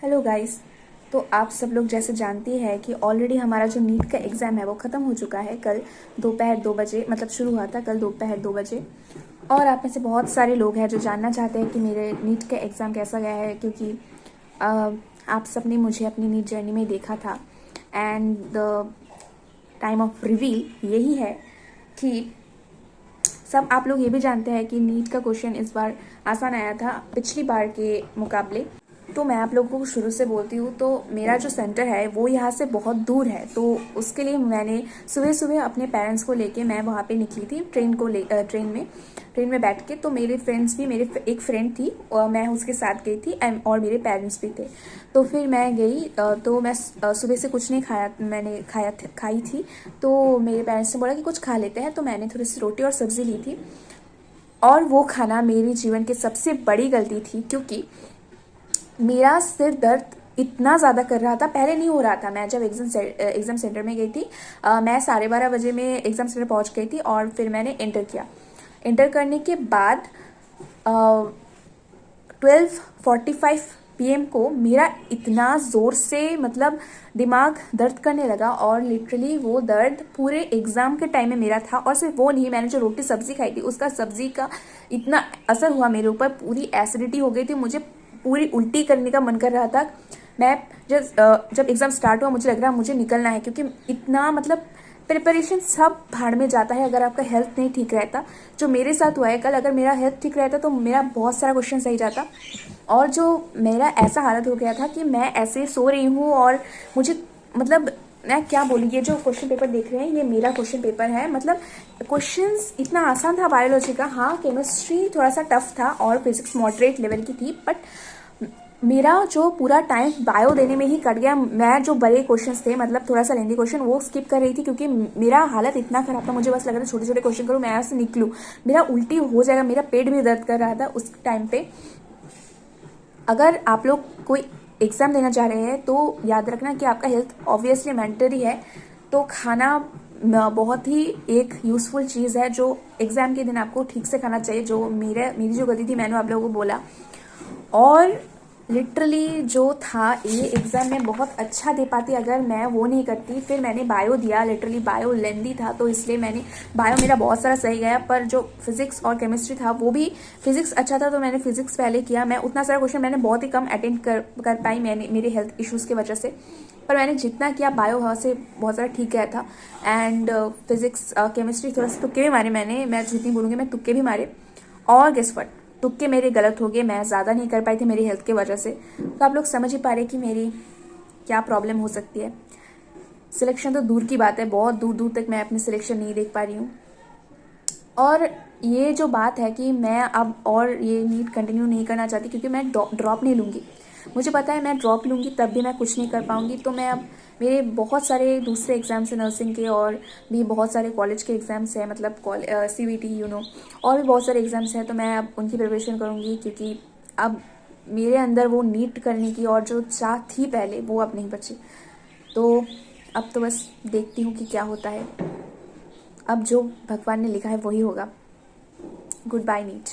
Hello guys. तो आप सब लोग जैसे जानती हैं कि ऑलरेडी हमारा जो नीट का एग्ज़ाम है वो ख़त्म हो चुका है। कल दोपहर 2 बजे मतलब शुरू हुआ था कल दोपहर 2 बजे। और आप में से बहुत सारे लोग हैं जो जानना चाहते हैं कि मेरे नीट का एग्ज़ाम कैसा गया है, क्योंकि अ, आप सब ने मुझे अपनी नीट जर्नी में देखा था। And the time of reveal यही है कि सब आप लोग ये भी जानते हैं कि नीट का क्वेश्चन इस बार आसान आया था पिछली बार के मुकाबले। तो मैं आप लोगों को शुरू से बोलती हूँ, तो मेरा जो सेंटर है वो यहाँ से बहुत दूर है, तो उसके लिए मैंने सुबह सुबह अपने पेरेंट्स को लेके मैं वहाँ पे निकली थी ट्रेन में बैठ के। तो मेरे फ्रेंड्स भी, मेरे एक फ्रेंड थी और मैं उसके साथ गई थी और मेरे पेरेंट्स भी थे। तो फिर मैं गई, तो मैं सुबह से कुछ नहीं खाया, मैंने खाई थी। तो मेरे पेरेंट्स ने बोला कि कुछ खा लेते हैं, तो मैंने थोड़ी सी रोटी और सब्ज़ी ली थी। और वो खाना मेरे जीवन की सबसे बड़ी गलती थी, क्योंकि मेरा सिर दर्द इतना ज़्यादा कर रहा था। पहले नहीं हो रहा था। मैं जब एग्ज़ाम सेंटर में गई थी, मैं 12:30 बजे में एग्ज़ाम सेंटर पहुंच गई थी और फिर मैंने इंटर किया। इंटर करने के बाद 12:45 PM को मेरा इतना ज़ोर से मतलब दिमाग दर्द करने लगा, और लिटरली वो दर्द पूरे एग्ज़ाम के टाइम में मेरा था। और सिर्फ वो नहीं, मैंने जो रोटी सब्ज़ी खाई थी उसका सब्ज़ी का इतना असर हुआ मेरे ऊपर, पूरी एसिडिटी हो गई थी, मुझे पूरी उल्टी करने का मन कर रहा था। मैं जब एग्ज़ाम स्टार्ट हुआ मुझे लग रहा मुझे निकलना है, क्योंकि इतना मतलब प्रिपरेशन सब भाड़ में जाता है अगर आपका हेल्थ नहीं ठीक रहता। जो मेरे साथ हुआ है कल, अगर मेरा हेल्थ ठीक रहता तो मेरा बहुत सारा क्वेश्चन सही जाता। और जो मेरा ऐसा हालत हो गया था कि मैं ऐसे सो रही हूँ और मुझे मतलब मैं क्या बोलूँ, ये जो क्वेश्चन पेपर देख रहे हैं ये मेरा क्वेश्चन पेपर है। मतलब क्वेश्चंस इतना आसान था बायोलॉजी का। हाँ, केमिस्ट्री थोड़ा सा टफ था और फिजिक्स मॉडरेट लेवल की थी, बट मेरा जो पूरा टाइम बायो देने में ही कट गया। मैं जो बड़े क्वेश्चंस थे, मतलब थोड़ा सा लेंदी क्वेश्चन, वो स्किप कर रही थी, क्योंकि मेरा हालत इतना खराब था। मुझे बस लग रहा था छोटे छोटे क्वेश्चन करूँ, मैं यहाँ से निकलूँ, मेरा उल्टी हो जाएगा। मेरा पेट भी दर्द कर रहा था उस टाइम पे। अगर आप लोग कोई एग्ज़ाम देना चाह रहे हैं तो याद रखना कि आपका हेल्थ ऑब्वियसली मैंडेटरी है। तो खाना बहुत ही एक यूज़फुल चीज़ है जो एग्ज़ाम के दिन आपको ठीक से खाना चाहिए। जो मेरी जो गलती थी मैंने आप लोगों को बोला। और लिटरली जो था, ये एग्ज़ाम में बहुत अच्छा दे पाती अगर मैं वो नहीं करती। फिर मैंने बायो दिया, लिटरली बायो लेंदी था, तो इसलिए मैंने बायो मेरा बहुत सारा सही गया। पर जो फिजिक्स और केमिस्ट्री था वो भी, फिजिक्स अच्छा था तो मैंने फिजिक्स पहले किया। मैं उतना सारा क्वेश्चन मैंने बहुत ही कम अटेंड कर पाई, मैंने मेरे हेल्थ इश्यूज़ की वजह से। पर मैंने जितना किया बायो वहाँ से बहुत सारा ठीक गया था। एंड फिजिक्स केमिस्ट्री थोड़ा सा तुक्के भी मारे मैं झूठ नहीं बोलूँगी, मैं तुक्के भी मारे। और गेस व्हाट, तुक्के मेरे गलत हो गए, मैं ज़्यादा नहीं कर पाई थी मेरी हेल्थ की वजह से। तो आप लोग समझ ही पा रहे कि मेरी क्या प्रॉब्लम हो सकती है। सिलेक्शन तो दूर की बात है, बहुत दूर दूर तक मैं अपनी सिलेक्शन नहीं देख पा रही हूँ। और ये जो बात है कि मैं अब और ये नीट कंटिन्यू नहीं करना चाहती, क्योंकि मैं ड्रॉप नहीं लूँगी। मुझे पता है मैं ड्रॉप लूँगी तब भी मैं कुछ नहीं कर पाऊँगी। तो मैं अब, मेरे बहुत सारे दूसरे एग्ज़ाम्स हैं नर्सिंग के, और भी बहुत सारे कॉलेज के एग्ज़ाम्स हैं, मतलब CVT और भी बहुत सारे एग्ज़ाम्स हैं। तो मैं अब उनकी प्रिपरेशन करूँगी, क्योंकि अब मेरे अंदर वो नीट करने की और जो चाह थी पहले, वो अब नहीं बची। तो अब तो बस देखती हूँ कि क्या होता है। अब जो भगवान ने लिखा है वही होगा। Good bye NEET.